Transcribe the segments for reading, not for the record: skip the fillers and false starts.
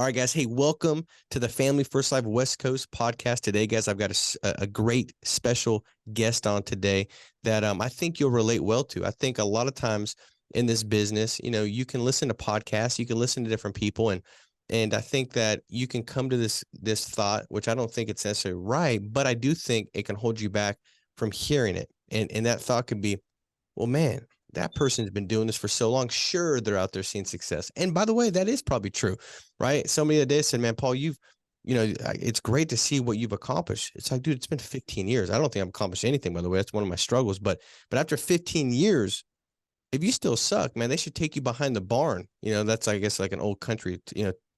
All right, guys. Hey, welcome to the Family First Life West Coast podcast. Today, guys, I've got a great special guest on today that I think you'll relate well to. I think a lot of times in this business, you can listen to podcasts, you can listen to different people, and I think that you can come to this thought, which I don't think it's necessarily right, but I do think it can hold you back from hearing it. And that thought could be, well, man, that person's been doing this for so long. Sure, they're out there seeing success. And by the way, that is probably true, right? Somebody the other day said, man, Paul, it's great to see what you've accomplished. It's like, dude, it's been 15 years. I don't think I've accomplished anything, by the way. That's one of my struggles. But after 15 years, if you still suck, man, they should take you behind the barn. That's, I guess, like an old country,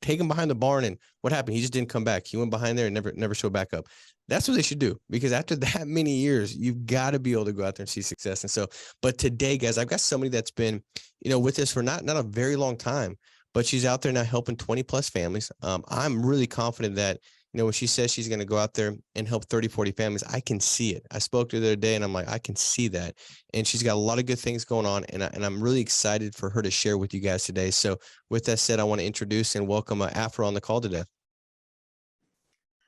take him behind the barn. And what happened? He just didn't come back. He went behind there and never showed back up. That's what they should do, because after that many years, you've got to be able to go out there and see success. And so, but today, guys, I've got somebody that's been, with us for not a very long time, but she's out there now helping 20 plus families. I'm really confident that, when she says she's going to go out there and help 30, 40 families, I can see it. I spoke to her the other day and I'm like, I can see that. And she's got a lot of good things going on. And I'm really excited for her to share with you guys today. So with that said, I want to introduce and welcome Afro on the call today.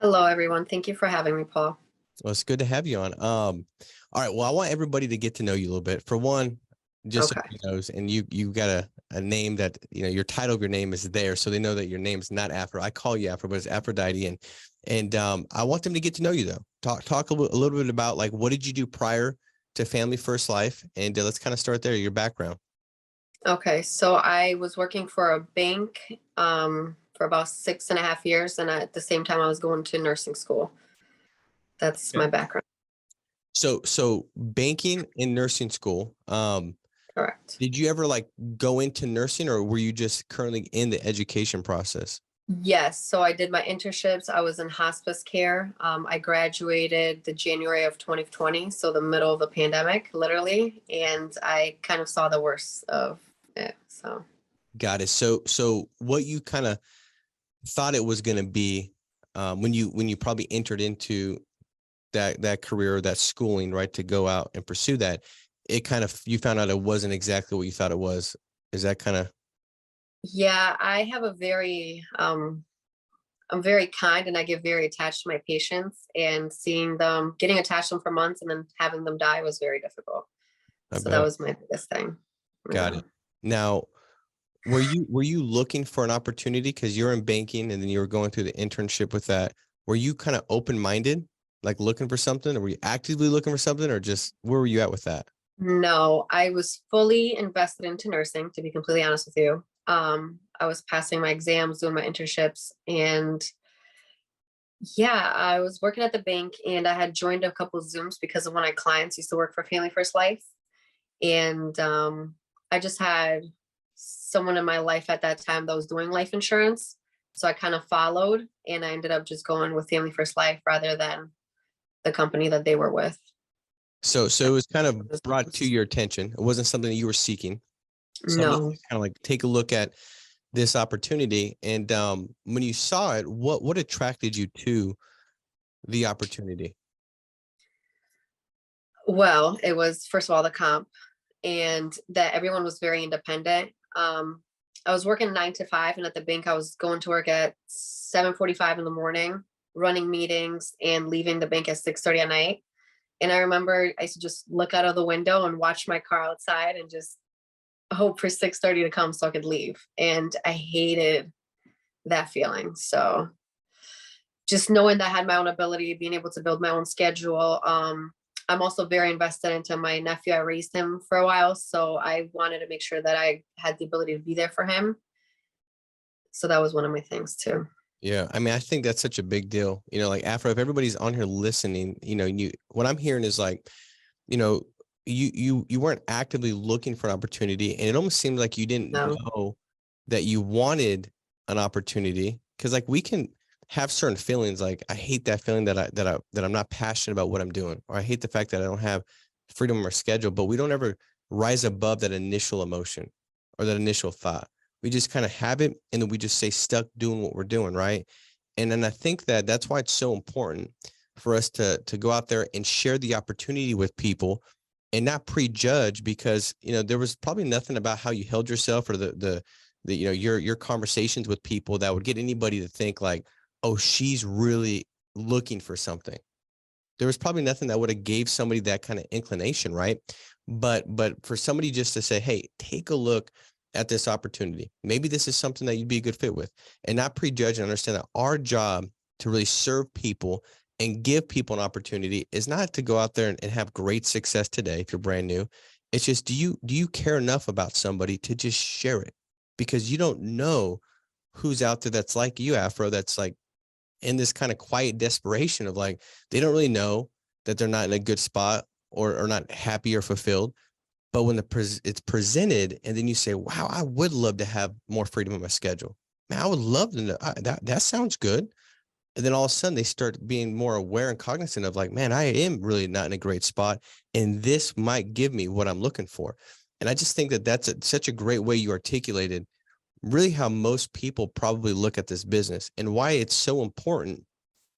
Hello, everyone. Thank you for having me, Paul. Well, it's good to have you on. All right. Well, I want everybody to get to know you a little bit. For one, just so he knows, and you got a name that, your title of your name is there, so they know that your name's not Afro. I call you Afro, but it's Aphroditi. And I want them to get to know you, though. Talk a little bit about, like, what did you do prior to Family First Life? And let's kind of start there, your background. Okay. So I was working for a bank for about 6.5 years. And at the same time, I was going to nursing school. That's my background. So banking and nursing school. Correct. Did you ever go into nursing, or were you just currently in the education process? Yes. So I did my internships. I was in hospice care. I graduated the January of 2020. So the middle of the pandemic, literally. And I kind of saw the worst of it. So. Got it. So what you kind of thought it was going to be when you probably entered into that career, that schooling, right, to go out and pursue that, you found out it wasn't exactly what you thought it was. Is that kind of? Yeah, I have I'm very kind, and I get very attached to my patients, and seeing them, getting attached to them for months and then having them die was very difficult. So that was my biggest thing. Got it. Now, were you looking for an opportunity, because you're in banking and then you were going through the internship with that? Were you kind of open-minded, like looking for something, or were you actively looking for something, or just where were you at with that? No, I was fully invested into nursing, to be completely honest with you. I was passing my exams, doing my internships, and yeah, I was working at the bank, and I had joined a couple of Zooms because of one of my clients used to work for Family First Life. And I just had someone in my life at that time that was doing life insurance. So I kind of followed, and I ended up just going with Family First Life rather than the company that they were with. So it was kind of brought to your attention. It wasn't something that you were seeking. No. Kind of like take a look at this opportunity. And when you saw it, what attracted you to the opportunity? Well, it was, first of all, the comp, and that everyone was very independent. I was working 9 to 5, and at the bank, I was going to work at 7:45 in the morning, running meetings, and leaving the bank at 6:30 at night. And I remember I used to just look out of the window and watch my car outside and just hope for 6:30 to come so I could leave. And I hated that feeling. So just knowing that I had my own ability, being able to build my own schedule. I'm also very invested into my nephew. I raised him for a while, so I wanted to make sure that I had the ability to be there for him. So that was one of my things too. Yeah. I mean, I think that's such a big deal, like Afro, if everybody's on here listening, what I'm hearing is like, you weren't actively looking for an opportunity, and it almost seemed like you didn't know that you wanted an opportunity. Cause like we can have certain feelings, like I hate that feeling that I'm not passionate about what I'm doing, or I hate the fact that I don't have freedom or schedule, but we don't ever rise above that initial emotion or that initial thought. We just kind of have it, and then we just stay stuck doing what we're doing, right? And then I think that's why it's so important for us to go out there and share the opportunity with people and not prejudge, because there was probably nothing about how you held yourself or the your conversations with people that would get anybody to think like, oh, she's really looking for something. There was probably nothing that would have gave somebody that kind of inclination, right? But for somebody just to say, hey, take a look at this opportunity. Maybe this is something that you'd be a good fit with, and not prejudge and understand that our job to really serve people and give people an opportunity is not to go out there and have great success today if you're brand new. It's just, do you care enough about somebody to just share it? Because you don't know who's out there that's like you, Afro, that's like in this kind of quiet desperation of like, they don't really know that they're not in a good spot or not happy or fulfilled. But when it's presented and then you say, wow, I would love to have more freedom in my schedule. Man, I would love to know that sounds good. And then all of a sudden they start being more aware and cognizant of like, man, I am really not in a great spot. And this might give me what I'm looking for. And I just think that that's such a great way you articulated really how most people probably look at this business and why it's so important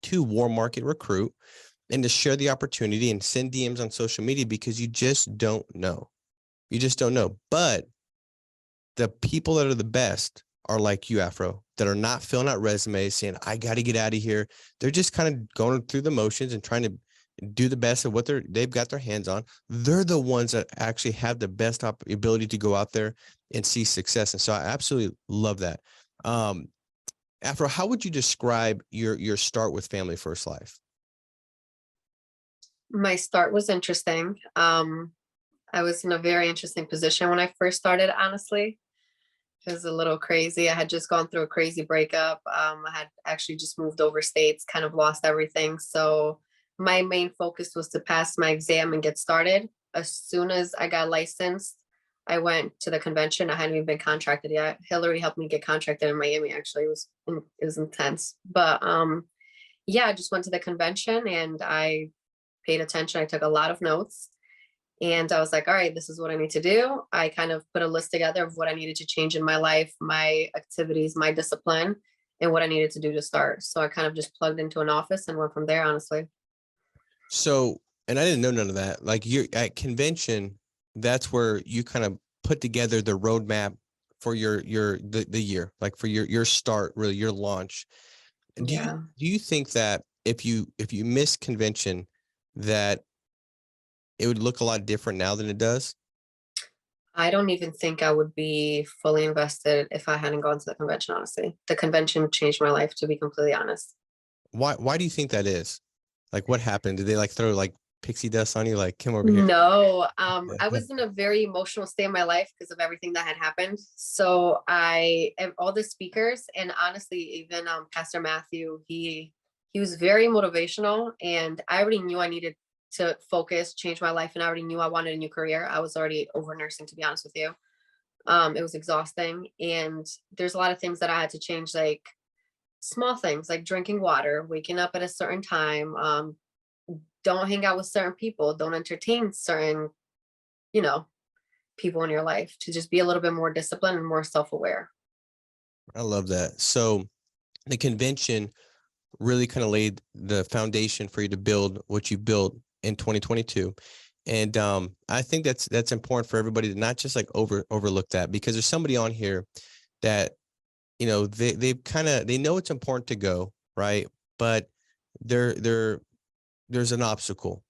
to warm market recruit and to share the opportunity and send DMs on social media, because you just don't know. You just don't know. But the people that are the best are like you, Afro, that are not filling out resumes saying, I got to get out of here. They're just kind of going through the motions and trying to do the best of what they've got their hands on. They're the ones that actually have the best ability to go out there and see success. And so I absolutely love that. Afro, how would you describe your start with Family First Life? My start was interesting. I was in a very interesting position when I first started, honestly. It was a little crazy. I had just gone through a crazy breakup. I had actually just moved over states, kind of lost everything. So my main focus was to pass my exam and get started. As soon as I got licensed, I went to the convention. I hadn't even been contracted yet. Hillary helped me get contracted in Miami. Actually, it was intense. But yeah, I just went to the convention and I paid attention. I took a lot of notes. And I was like, all right, this is what I need to do. I kind of put a list together of what I needed to change in my life, my activities, my discipline, and what I needed to do to start. So I kind of just plugged into an office and went from there, honestly. So, and I didn't know none of that. Like, you're at convention, that's where you kind of put together the roadmap for the year, like for your start, really your launch. Do Yeah. you think that if you miss convention, that it would look a lot different now than it does? I don't even think I would be fully invested if I hadn't gone to the convention, honestly. The convention changed my life, to be completely honest. Why do you think that is? Like, what happened? Did they like throw like pixie dust on you? Like, come over here. No, I Yeah. was in a very emotional state in my life because of everything that had happened. So all the speakers, and honestly, even Pastor Matthew, he was very motivational, and I already knew I needed to focus, change my life, and I already knew I wanted a new career. I was already over nursing, to be honest with you. It was exhausting, and there's a lot of things that I had to change, like small things like drinking water, waking up at a certain time, don't hang out with certain people, don't entertain certain, you know, people in your life, to just be a little bit more disciplined and more self-aware. I love that. So the convention really kind of laid the foundation for you to build what you built in 2022. And I think that's important for everybody to not just like overlook that, because there's somebody on here that, they know it's important to go, right? But there's an obstacle.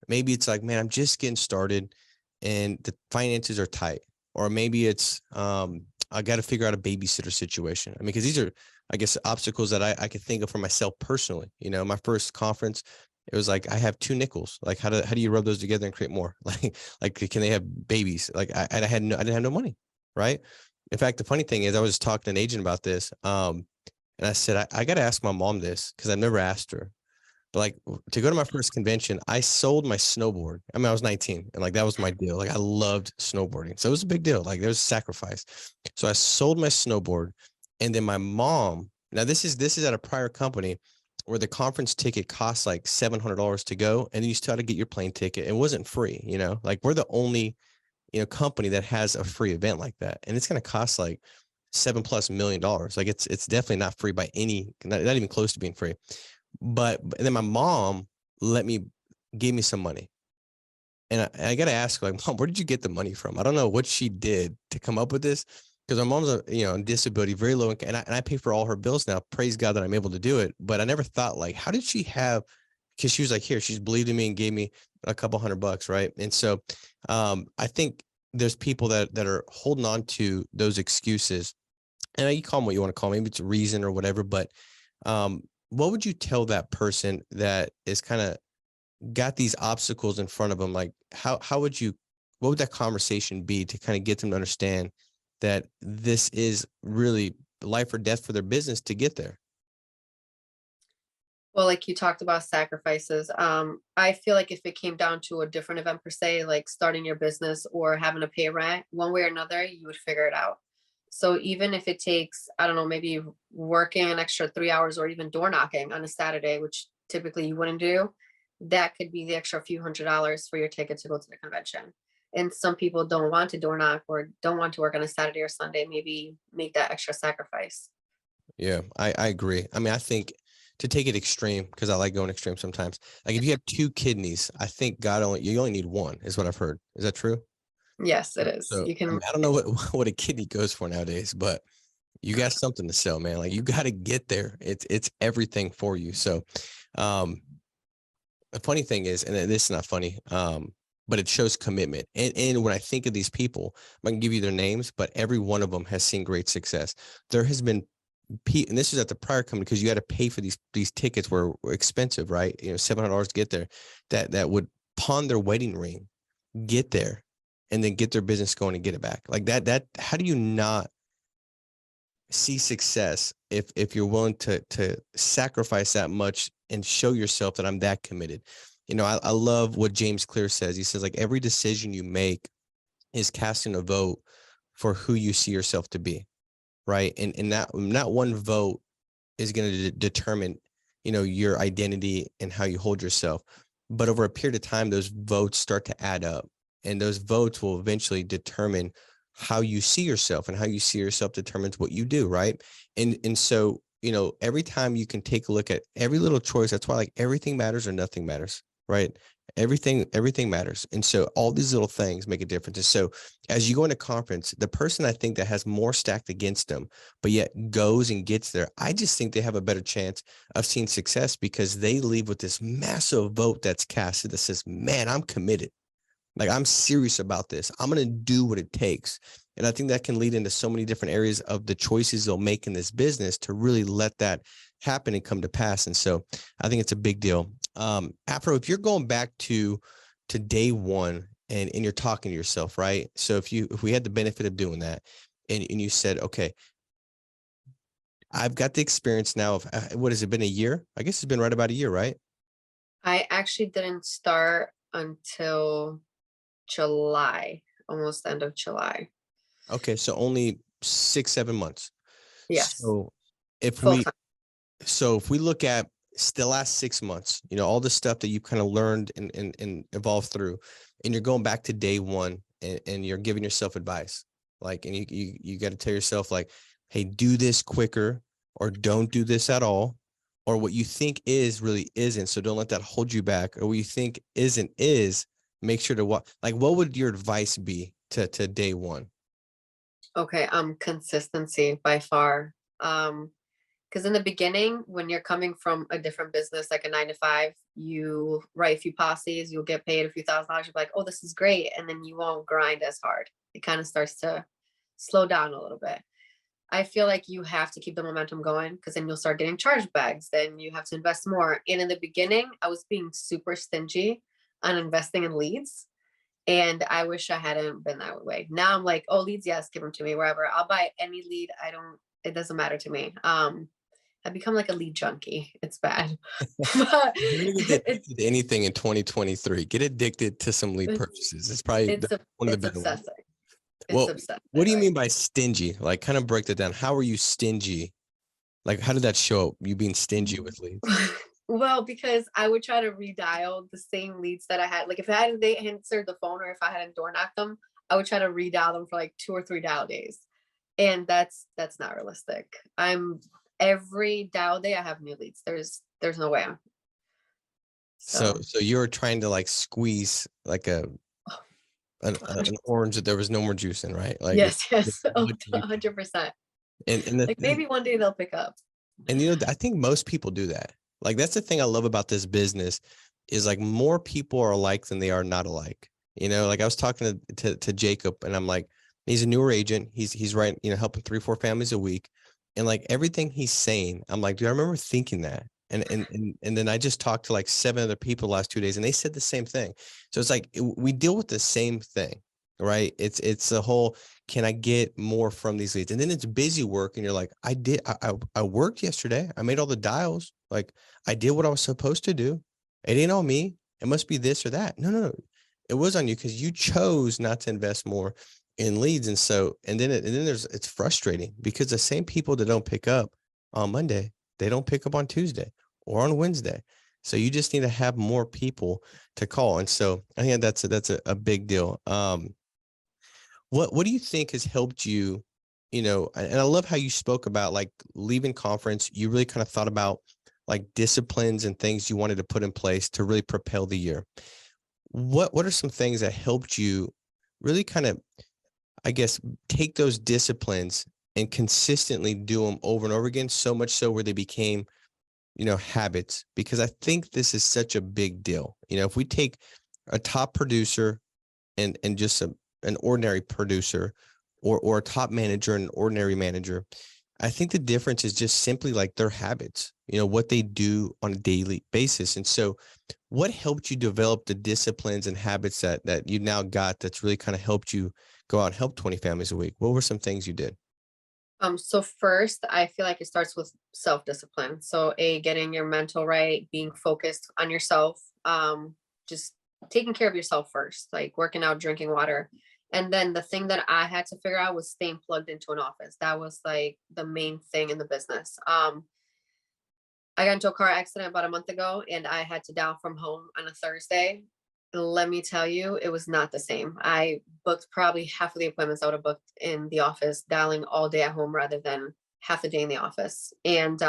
Maybe it's like, man, I'm just getting started and the finances are tight. Or maybe it's I got to figure out a babysitter situation. I mean, because these are, I guess, obstacles that I could think of for myself personally. My first conference, it was like, I have 2 nickels. Like, how do you rub those together and create more? Like, can they have babies? Like, I didn't have no money, right? In fact, the funny thing is, I was talking to an agent about this, and I said, I got to ask my mom this because I've never asked her. But like, to go to my first convention, I sold my snowboard. I mean, I was 19 and like, that was my deal. Like, I loved snowboarding. So it was a big deal. Like, there was sacrifice. So I sold my snowboard. And then my mom, now this is at a prior company where the conference ticket costs like $700 to go. And then you still had to get your plane ticket. It wasn't free, like we're the only, company that has a free event like that. And it's going to cost like $7+ million. Like, it's definitely not free by not even close to being free. But and then my mom gave me some money. And I got to ask her, like, Mom, where did you get the money from? I don't know what she did to come up with this, because my mom's on disability, very low income, and I pay for all her bills now. Praise God that I'm able to do it. But I never thought, like, how did she have? Because she was like, here, she's believed in me and gave me a couple $100, right? And so, I think there's people that are holding on to those excuses, and you call them what you want to call them. Maybe it's a reason or whatever. But what would you tell that person that is kind of got these obstacles in front of them? Like, how would you? What would that conversation be to kind of get them to understand that this is really life or death for their business to get there? Well, like you talked about sacrifices. I feel like if it came down to a different event per se, like starting your business or having to pay rent, one way or another, you would figure it out. So even if it takes, I don't know, maybe working an extra 3 hours or even door knocking on a Saturday, which typically you wouldn't do, that could be the extra few $100s for your ticket to go to the convention. And some people don't want to door knock or don't want to work on a Saturday or Sunday, maybe make that extra sacrifice. Yeah, I agree. I mean, I think to take it extreme, because I like going extreme sometimes. Like if you have two kidneys, I think you only need one, is what I've heard. Is that true? Yes, it is. So You I mean, can. I don't know what a kidney goes for nowadays, but you got something to sell, man. Like you got to get there. It's everything for you. So, um, the funny thing is, and this is not funny, but it shows commitment. And when I think of these people, I can give you their names, but every one of them has seen great success. There has been, and this is at the prior company, because you had to pay for these tickets were expensive, right? $700 to get there. That would pawn their wedding ring, get there, and then get their business going and get it back. Like that. How do you not see success if you're willing to sacrifice that much and show yourself that I'm that committed? I love what James Clear says. He says, like, every decision you make is casting a vote for who you see yourself to be, right? And that one vote is going to determine your identity and how you hold yourself. But over a period of time, those votes start to add up, and those votes will eventually determine how you see yourself, and how you see yourself determines what you do, right? And so every time you can take a look at every little choice. That's why, like, everything matters or nothing matters, right? Everything matters. And so all these little things make a difference. And so as you go into conference, the person I think that has more stacked against them but yet goes and gets there, I just think they have a better chance of seeing success, because they leave with this massive vote that's casted that says, man, I'm committed. Like, I'm serious about this. I'm going to do what it takes. And I think that can lead into so many different areas of the choices they'll make in this business to really let that happen and come to pass. And so I think it's a big deal. Afro, if you're going back to day one, and you're talking to yourself, right? So if we had the benefit of doing that, and you said, okay, I've got the experience now of what has it been, a year? I guess it's been right about a year, right? I actually didn't start until July, almost end of July. Okay, so only 6, 7 months. Yes, So if full we time. if we look at the last 6 months, all the stuff that you kind of learned and evolved through, and you're going back to day one, and you're giving yourself advice, like, and you got to tell yourself, like, hey, do this quicker, or don't do this at all, or what you think is really isn't. So don't let that hold you back, or what you think isn't is. Make sure to what would your advice be to day one? Okay, consistency by far. Because in the beginning, when you're coming from a different business, like a 9 to 5, you write a few policies, you'll get paid a few $1,000s. You're like, oh, this is great. And then you won't grind as hard. It kind of starts to slow down a little bit. I feel like you have to keep the momentum going, because then you'll start getting chargebacks. Then you have to invest more. And in the beginning, I was being super stingy on investing in leads. And I wish I hadn't been that way. Now I'm like, oh, leads, yes, give them to me wherever. I'll buy any lead. It doesn't matter to me. I become like a lead junkie. It's bad. But You're gonna get it's addicted to anything in 2023. Get addicted to some lead it's purchases. It's probably one of the it's better ones. obsessing. It's Well, obsessing. what do you mean Like, by stingy? Like, kind of break that down. How are you stingy? Like, how did that show up? You being stingy with leads? well, because I would try to redial the same leads that I had. Like if they answered the phone, or if I hadn't door knocked them, I would try to redial them for like 2 or 3 dial days. And that's not realistic. I'm Every dial day I have new leads. There's no way. So, So so you're trying to, like, squeeze like an orange that there was no more juice in, right? Like, Yes, yes, oh, what can you do? 100%. And Like maybe one day they'll pick up. and I think most people do that. Like, that's the thing I love about this business is like more people are alike than they are not alike. Like I was talking to Jacob, and I'm like, he's a newer agent. He's right, helping 3-4 families a week. And like everything he's saying, I'm like, dude, I remember thinking that. And then I just talked to like 7 other people the last 2 days, and they said the same thing. So it's like we deal with the same thing, right? It's the whole, can I get more from these leads? And then it's busy work, and you're like, I worked yesterday. I made all the dials. Like, I did what I was supposed to do. It ain't on me. It must be this or that. No. It was on you because you chose not to invest more in leads. And then it's frustrating because the same people that don't pick up on Monday, they don't pick up on Tuesday or on Wednesday. So you just need to have more people to call. And so I think that's a big deal. What do you think has helped you, and I love how you spoke about like leaving conference, you really kind of thought about like disciplines and things you wanted to put in place to really propel the year. What are some things that helped you really kind of, I guess, take those disciplines and consistently do them over and over again, so much so where they became, habits? Because I think this is such a big deal. If we take a top producer and just an ordinary producer, or a top manager and an ordinary manager, I think the difference is just simply like their habits, what they do on a daily basis. And so what helped you develop the disciplines and habits that you now got that's really kind of helped you go out and help 20 families a week? What were some things you did? So first, I feel like it starts with self-discipline. So getting your mental right, being focused on yourself, just taking care of yourself first, like working out, drinking water. And then the thing that I had to figure out was staying plugged into an office. That was like the main thing in the business. I got into a car accident about a month ago, and I had to dial from home on a Thursday. Let me tell you, it was not the same. I booked probably half of the appointments I would have booked in the office, dialing all day at home rather than half the day in the office. And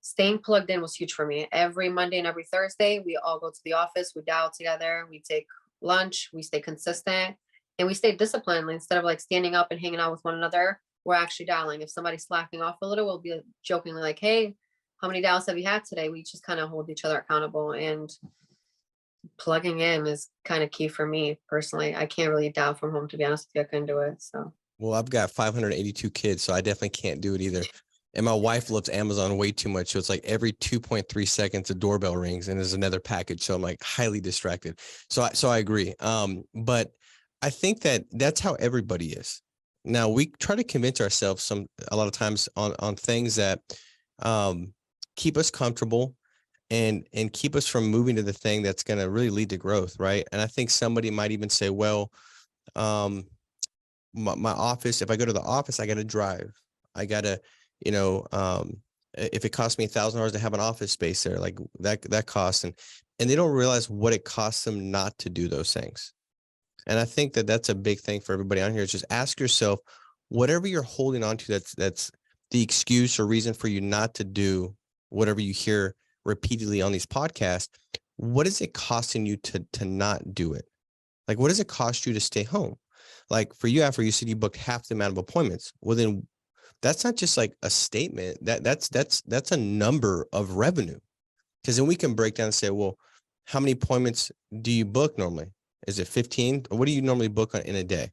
staying plugged in was huge for me. Every Monday and every Thursday, we all go to the office, we dial together, we take lunch, we stay consistent, and we stay disciplined. Instead of like standing up and hanging out with one another, we're actually dialing. If somebody's slacking off a little, we'll be jokingly like, hey, how many dials have you had today? We just kind of hold each other accountable, and plugging in is kind of key for me personally. I can't really dial from home, to be honest with you. I couldn't do it. So Well, I've got 582 kids, so I definitely can't do it either. And my wife loves Amazon way too much. So it's like every 2.3 seconds, a doorbell rings and there's another package. So I'm like highly distracted. So I agree. But I think that's how everybody is. Now we try to convince ourselves a lot of times on things that keep us comfortable and keep us from moving to the thing that's going to really lead to growth, right? And I think somebody might even say, well, my office, if I go to the office, I got to drive. I got to, if it costs me $1,000 to have an office space there, like that costs, and they don't realize what it costs them not to do those things. And I think that's a big thing for everybody on here is just ask yourself, whatever you're holding on to, that's the excuse or reason for you not to do whatever you hear repeatedly on these podcasts. What is it costing you to not do it? Like, what does it cost you to stay home? Like for you, after you said you booked half the amount of appointments, well, then that's not just like a statement, that's a number of revenue. Because then we can break down and say, well, how many appointments do you book normally? Is it 15? What do you normally book in a day,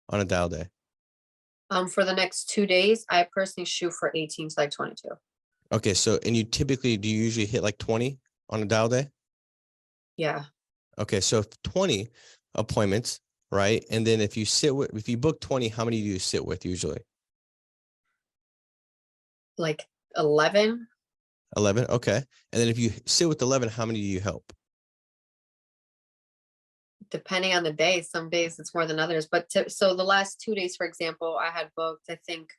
on a dial day? for the next 2 days, I personally shoot for 18 to like 22. Okay. So, and do you usually hit like 20 on a dial day? Yeah. Okay. So 20 appointments, right? And then if you book 20, how many do you sit with usually? Like 11. 11. Okay. And then if you sit with 11, how many do you help? Depending on the day, some days it's more than others, but so the last 2 days, for example, I had booked, I think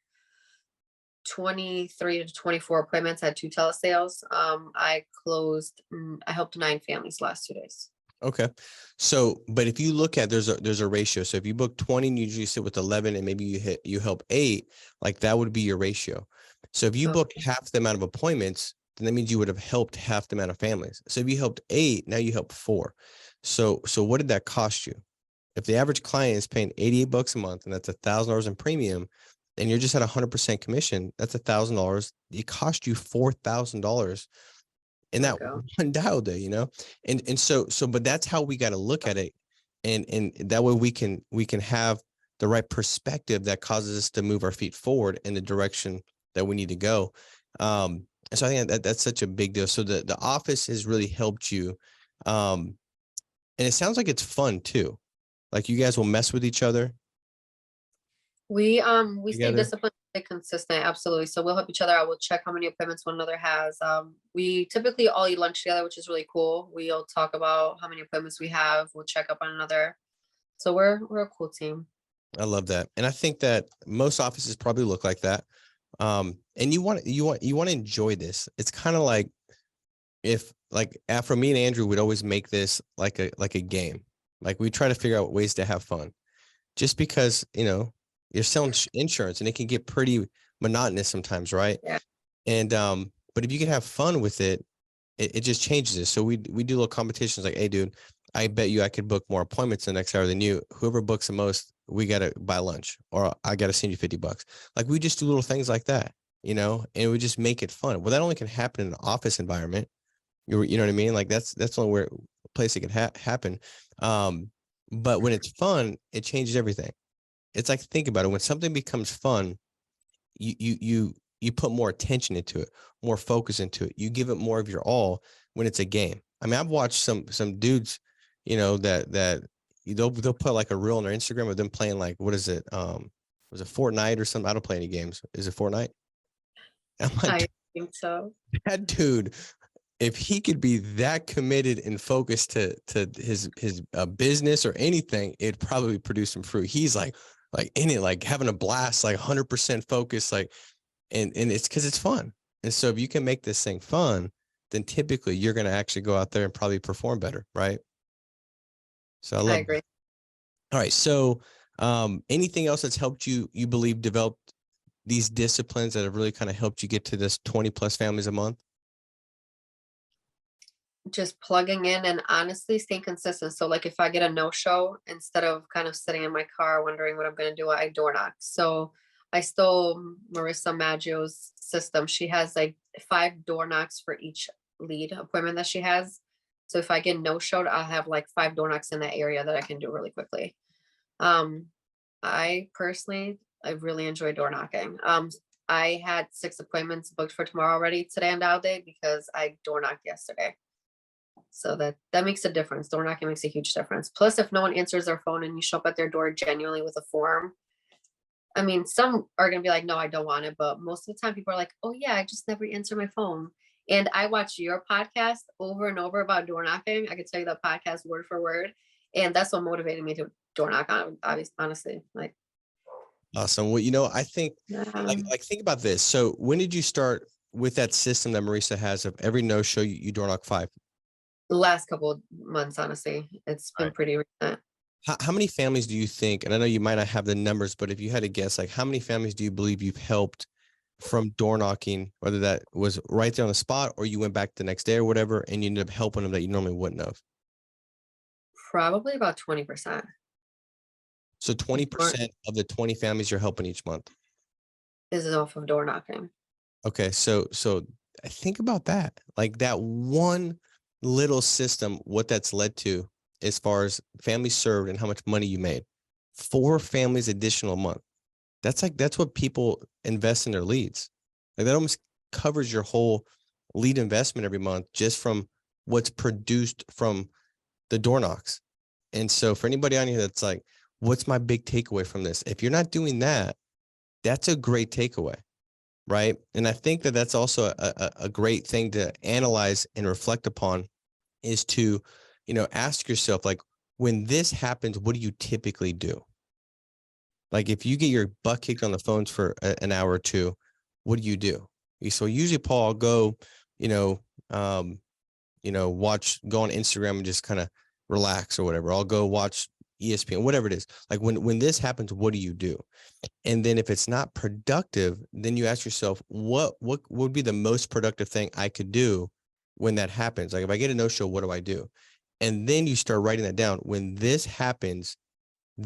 23 to 24 appointments. I had 2 telesales. I helped 9 families last 2 days. Okay. So, but if you look at, there's a ratio. So if you book 20 and you usually sit with 11 and maybe you help 8, like that would be your ratio. So if you book half the amount of appointments, then that means you would have helped half the amount of families. So if you helped 8, now you help 4. So what did that cost you? If the average client is paying $88 a month and that's $1,000 in premium, and you're just at 100% commission, that's $1,000. It cost you $4,000 in There that we go. one dial day, and so, but that's how we got to look at it, and that way we can have the right perspective that causes us to move our feet forward in the direction that we need to go. And so I think that's such a big deal. So the office has really helped you, and it sounds like it's fun too. Like you guys will mess with each other We stay together. disciplined, stay consistent, absolutely. So we'll help each other out. We'll check how many appointments one another has. We typically all eat lunch together, which is really cool. We'll talk about how many appointments we have. We'll check up on another. So we're a cool team. I love that, and I think that most offices probably look like that. And you want to enjoy this. It's kind of like if like Afro, me and Andrew would always make this like a game. Like we try to figure out ways to have fun, just because you're selling insurance and it can get pretty monotonous sometimes, right? Yeah. And but if you can have fun with it, it just changes it. So we do little competitions like, hey, dude, I bet you I could book more appointments the next hour than you. Whoever books the most, we gotta buy lunch, or I gotta send you $50. Like we just do little things like that, and we just make it fun. Well, that only can happen in an office environment. You know what I mean? Like that's the only place it can happen. But when it's fun, it changes everything. It's like, think about it. When something becomes fun, you put more attention into it, more focus into it. You give it more of your all when it's a game. I mean, I've watched some dudes, that they'll put like a reel on their Instagram of them playing like, what is it? Was it Fortnite or something? I don't play any games. Is it Fortnite? I'm I like, think so. that dude, if he could be that committed and focused to his business or anything, it'd probably produce some fruit. He's like in it, like having a blast, like 100% focused, like, and it's because it's fun. And so if you can make this thing fun, then typically you're going to actually go out there and probably perform better, right? So I I love agree. that. All right. So anything else that's helped you believe develop these disciplines that have really kind of helped you get to this 20 plus families a month? Just plugging in and honestly staying consistent. So like if I get a no-show, instead of kind of sitting in my car wondering what I'm gonna do, I door knock. So I stole Marissa Maggio's system. She has like 5 door knocks for each lead appointment that she has. So if I get no-showed, I'll have like 5 door knocks in that area that I can do really quickly. Um, I really enjoy door knocking. I had 6 appointments booked for tomorrow already today on dial day because I door knocked yesterday. So that makes a difference. Door knocking makes a huge difference. Plus, if no one answers their phone and you show up at their door genuinely with a form, I mean, some are gonna be like, no, I don't want it. But most of the time people are like, oh yeah, I just never answer my phone. And I watch your podcast over and over about door knocking. I can tell you that podcast word for word. And that's what motivated me to door knock on, obviously, honestly. Like, Awesome. Well, I think um, like think about this. So when did you start with that system that Marisa has of every no show you door knock 5? the last couple of months, honestly, it's All been right. pretty recent. How many families do you think, and I know you might not have the numbers, but if you had to guess, like how many families do you believe you've helped from door knocking, whether that was right there on the spot or you went back the next day or whatever, and you ended up helping them that you normally wouldn't have? Probably about 20%. So 20% of the 20 families you're helping each month. Is off of door knocking. Okay. So think about that. Like that one little system, what that's led to as far as families served and how much money you made. 4 families additional a month. That's what people invest in their leads. Like that almost covers your whole lead investment every month just from what's produced from the door knocks. And so for anybody on here that's like, what's my big takeaway from this? If you're not doing that, that's a great takeaway, right? And I think that that's also a great thing to analyze and reflect upon is to, ask yourself, like, when this happens, what do you typically do? Like if you get your butt kicked on the phones for an hour or two, what do you do? So usually, Paul, I'll go, you know, um, go on Instagram and just kind of relax or whatever. I'll go watch ESPN, whatever it is. Like when this happens, what do you do? And then if it's not productive, then you ask yourself, what would be the most productive thing I could do when that happens? Like if I get a no-show, what do I do? And then you start writing that down. When this happens,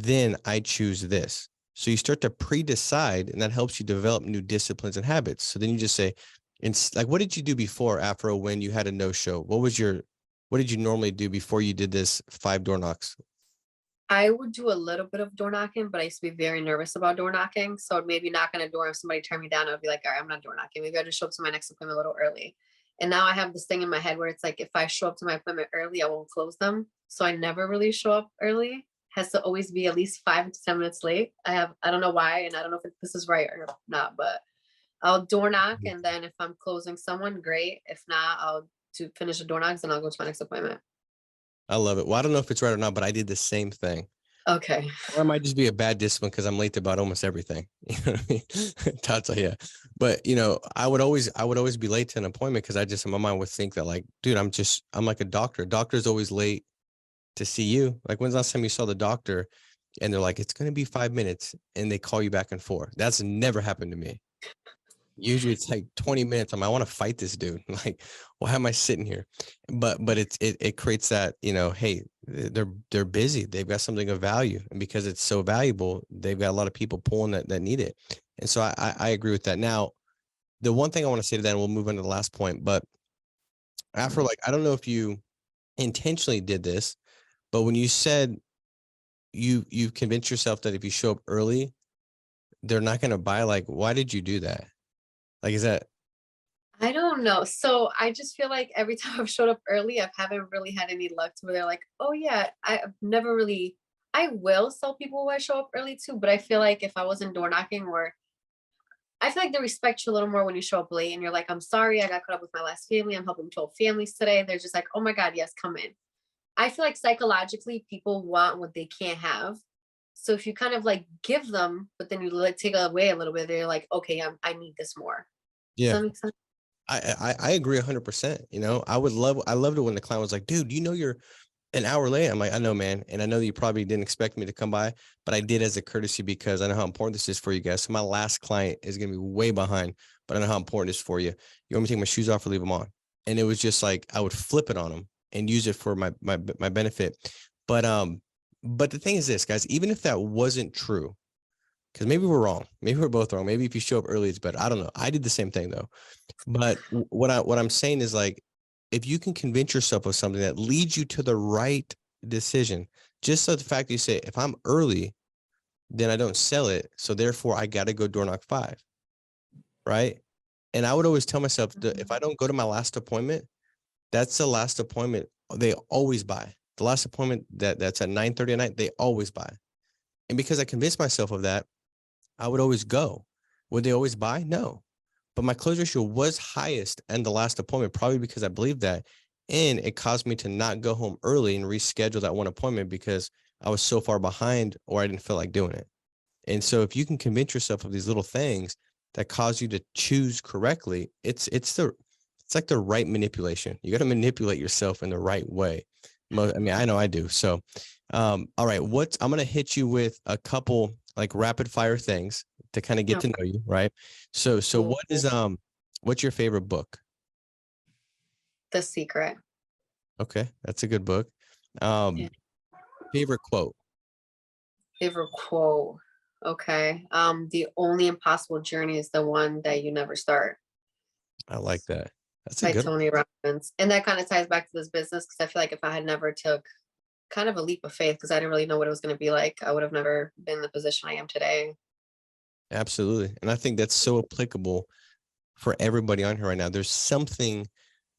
then I choose this. So you start to pre-decide, and that helps you develop new disciplines and habits. So then you just say, it's like, what did you do before, Afro, when you had a no-show? What did you normally do before you did this 5 door knocks? I would do a little bit of door knocking, but I used to be very nervous about door knocking. So I'd maybe knock on a door, if somebody turned me down, I'd be like, all right, I'm not door knocking. Maybe I'll just show up to my next appointment a little early. And now I have this thing in my head where it's like, if I show up to my appointment early, I won't close them. So I never really show up early. Has to always be at least 5 to 10 minutes late. I don't know why, and I don't know if this is right or not, but I'll door knock, and then if I'm closing someone, great. If not, I'll to finish the door knocks and I'll go to my next appointment. I love it. Well, I don't know if it's right or not, but I did the same thing. Okay. Or it might just be a bad discipline because I'm late to about almost everything. You know what I mean? That's yeah. But I would always be late to an appointment because I just in my mind would think that like, dude, I'm like a doctor. Doctor's always late to see you. Like, when's the last time you saw the doctor? And they're like, it's gonna be 5 minutes, and they call you back and forth. That's never happened to me. Usually it's like 20 minutes. I want to fight this dude. Like, why am I sitting here? But it creates that, hey, they're busy. They've got something of value. And because it's so valuable, they've got a lot of people pulling that need it. And so I agree with that. Now, the one thing I want to say to that, and we'll move on to the last point, but after, like, I don't know if you intentionally did this, but when you said you convinced yourself that if you show up early, they're not going to buy, like, why did you do that? Like, is that? I don't know. So I just feel like every time I've showed up early, I haven't really had any luck to where they're like, oh yeah, I've never really, I will sell people who I show up early too, but I feel like if I wasn't door knocking, or I feel like they respect you a little more when you show up late and you're like, I'm sorry, I got caught up with my last family. I'm helping 12 families today. They're just like, oh my God, yes, come in. I feel like psychologically people want what they can't have. So if you kind of like give them, but then you like take away a little bit, they're like, okay, I need this more. Does Yeah. that make sense? I agree 100%. I loved it when the client was like, dude, you're an hour late. I'm like, I know, man. And I know you probably didn't expect me to come by, but I did as a courtesy because I know how important this is for you guys. So my last client is going to be way behind, but I know how important it is for you. You want me to take my shoes off or leave them on? And it was just like, I would flip it on them and use it for my benefit. But the thing is this, guys, even if that wasn't true, because maybe we're wrong. Maybe we're both wrong. Maybe if you show up early, it's better. I don't know. I did the same thing though. But what I'm saying is, like, if you can convince yourself of something that leads you to the right decision, just so the fact that you say, if I'm early, then I don't sell it. So therefore I got to go door knock 5. Right. And I would always tell myself that if I don't go to my last appointment, that's the last appointment they always buy. The last appointment that's at 9:30 at night, they always buy. And because I convinced myself of that, I would always go. Would they always buy? No. But my close ratio was highest in the last appointment, probably because I believed that. And it caused me to not go home early and reschedule that one appointment because I was so far behind or I didn't feel like doing it. And so if you can convince yourself of these little things that cause you to choose correctly, it's like the right manipulation. You got to manipulate yourself in the right way. I mean, I know I do. So, all right, I'm going to hit you with a couple like rapid fire things to kind of get to know you, right? So what's your favorite book? The Secret. Okay, that's a good book. Yeah. Favorite quote? Favorite quote. Okay. The only impossible journey is the one that you never start. I like that. That's a By good one. Tony Robbins. And that kind of ties back to this business because I feel like if I had never took kind of a leap of faith because I didn't really know what it was going to be like, I would have never been in the position I am today. Absolutely. And I think that's so applicable for everybody on here right now. There's something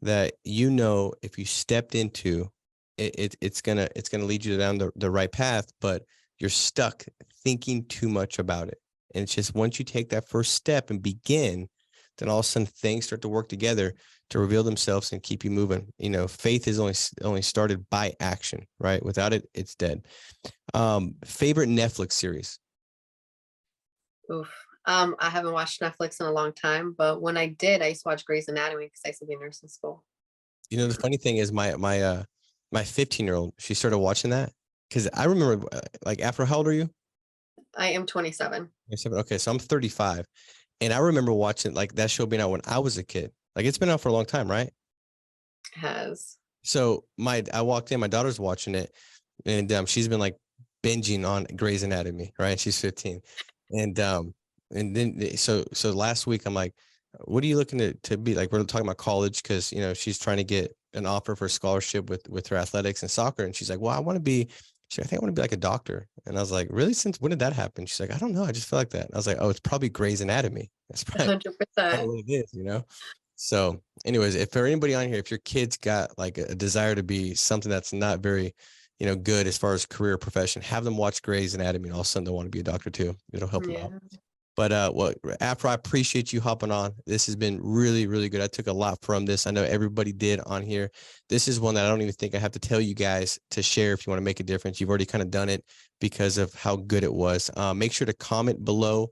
that if you stepped into it's gonna lead you down the right path, but you're stuck thinking too much about it. And it's just once you take that first step and begin, then all of a sudden things start to work together to reveal themselves and keep you moving. Faith is only started by action, right? Without it, it's dead. Favorite Netflix series? Oof. I haven't watched Netflix in a long time, but when I did, I used to watch Grey's Anatomy because I used to be in nursing school. The funny thing is my 15-year-old, she started watching that because I remember like Afro, how old are you? I am 27. 27. Okay, so I'm 35. And I remember watching like that show being out when I was a kid. Like it's been out for a long time, right? It has. So I walked in, my daughter's watching it, and she's been like binging on Grey's Anatomy, right? She's 15. And then so last week I'm like, what are you looking to be like? We're talking about college because she's trying to get an offer for scholarship with her athletics and soccer. And she's like, well, I want to be, I think I want to be like a doctor. And I was like, really? Since when did that happen? She's like, I don't know. I just feel like that. I was like, oh, it's probably Grey's Anatomy. That's probably 100%. what it is. So anyways, if for anybody on here, if your kids got like a desire to be something that's not very, good as far as career profession, have them watch Grey's Anatomy and all of a sudden they'll want to be a doctor too. It'll help them out. But Afro, I appreciate you hopping on. This has been really, really good. I took a lot from this. I know everybody did on here. This is one that I don't even think I have to tell you guys to share if you want to make a difference. You've already kind of done it because of how good it was. Make sure to comment below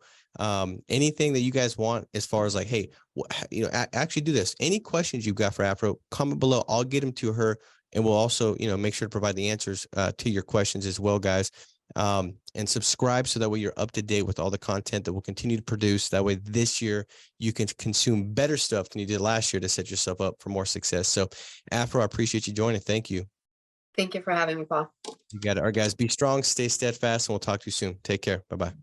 anything that you guys want as far as like, hey, actually do this. Any questions you've got for Afro, comment below. I'll get them to her, and we'll also, make sure to provide the answers to your questions as well, guys. And subscribe so that way you're up to date with all the content that we'll continue to produce. That way this year you can consume better stuff than you did last year to set yourself up for more success. So Afro, I appreciate you joining. Thank you. Thank you for having me, Paul. You got it. All right, guys, be strong, stay steadfast, and we'll talk to you soon. Take care. Bye-bye.